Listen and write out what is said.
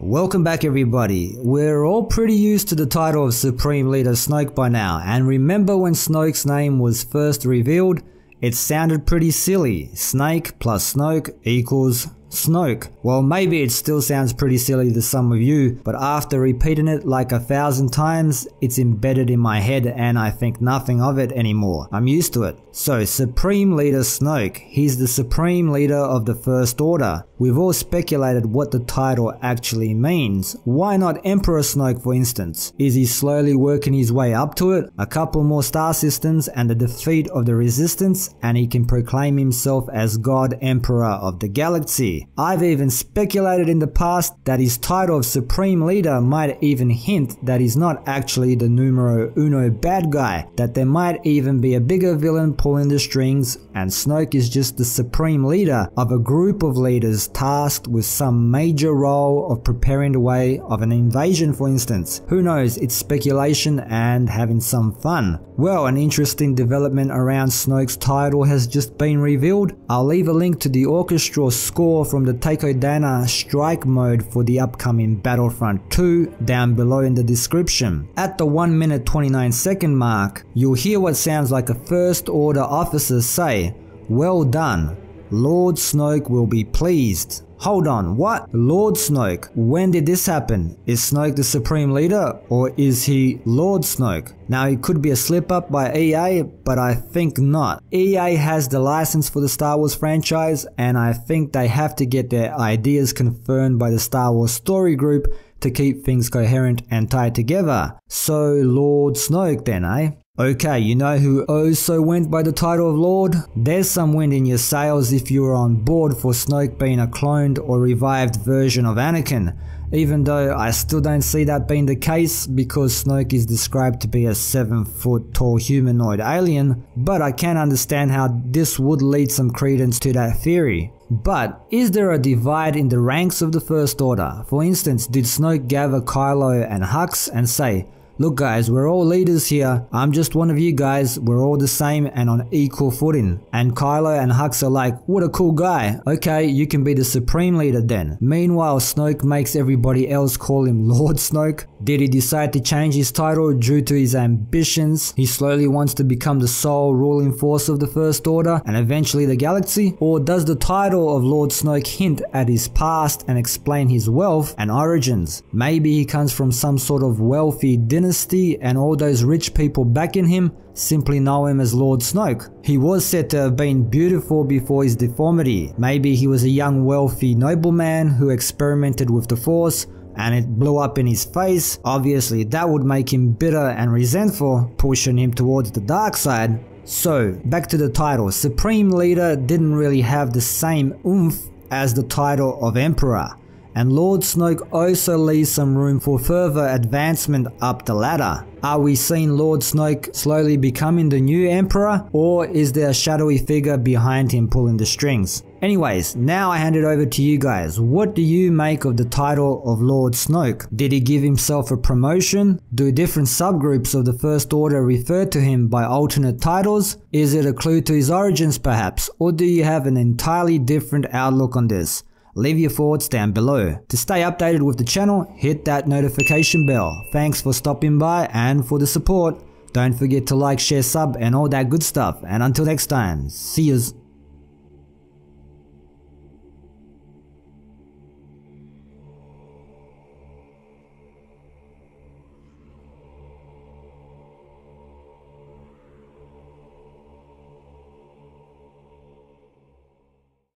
Welcome back everybody. We're all pretty used to the title of Supreme Leader Snoke by now, and remember when Snoke's name was first revealed? It sounded pretty silly. Snake plus Snoke equals Snoke. Well, maybe it still sounds pretty silly to some of you, but after repeating it like 1,000 times, it's embedded in my head and I think nothing of it anymore. I'm used to it. So, Supreme Leader Snoke, he's the Supreme Leader of the First Order. We've all speculated what the title actually means. Why not Emperor Snoke, for instance? Is he slowly working his way up to it? A couple more star systems and the defeat of the Resistance, and he can proclaim himself as God Emperor of the Galaxy. I've even speculated in the past that his title of Supreme Leader might even hint that he's not actually the numero uno bad guy, that there might even be a bigger villain pulling the strings, and Snoke is just the Supreme Leader of a group of leaders tasked with some major role of preparing the way of an invasion, for instance. Who knows, it's speculation and having some fun. Well, an interesting development around Snoke's title has just been revealed. I'll leave a link to the orchestral score from the Takodana strike mode for the upcoming Battlefront 2 down below in the description. At the 1 minute 29 second mark, you'll hear what sounds like a First Order officer say, "Well done. Lord Snoke will be pleased." Hold on, what? Lord Snoke? When did this happen? Is Snoke the Supreme Leader, or is he Lord Snoke? Now, it could be a slip up by EA, but I think not. EA has the license for the Star Wars franchise, and I think they have to get their ideas confirmed by the Star Wars story group to keep things coherent and tied together. So, Lord Snoke then, eh? Okay, you know who also went by the title of Lord? There's some wind in your sails if you were on board for Snoke being a cloned or revived version of Anakin, even though I still don't see that being the case because Snoke is described to be a 7-foot tall humanoid alien, but I can understand how this would lead some credence to that theory. But is there a divide in the ranks of the First Order? For instance, did Snoke gather Kylo and Hux and say, "Look guys, we're all leaders here, I'm just one of you guys, we're all the same and on equal footing"? And Kylo and Hux are like, "What a cool guy, okay, you can be the Supreme Leader then." Meanwhile, Snoke makes everybody else call him Lord Snoke. Did he decide to change his title due to his ambitions? He slowly wants to become the sole ruling force of the First Order and eventually the galaxy? Or does the title of Lord Snoke hint at his past and explain his wealth and origins? Maybe he comes from some sort of wealthy dynasty and all those rich people backing him simply know him as Lord Snoke. He was said to have been beautiful before his deformity. Maybe he was a young wealthy nobleman who experimented with the Force and it blew up in his face. Obviously that would make him bitter and resentful, pushing him towards the dark side. So back to the title, Supreme Leader didn't really have the same oomph as the title of Emperor. And Lord Snoke also leaves some room for further advancement up the ladder. Are we seeing Lord Snoke slowly becoming the new Emperor, or is there a shadowy figure behind him pulling the strings? Anyways, now I hand it over to you guys. What do you make of the title of Lord Snoke? Did he give himself a promotion? Do different subgroups of the First Order refer to him by alternate titles? Is it a clue to his origins perhaps? Or do you have an entirely different outlook on this? Leave your thoughts down below. To stay updated with the channel, hit that notification bell. Thanks for stopping by and for the support. Don't forget to like, share, sub and all that good stuff. And until next time, see yous.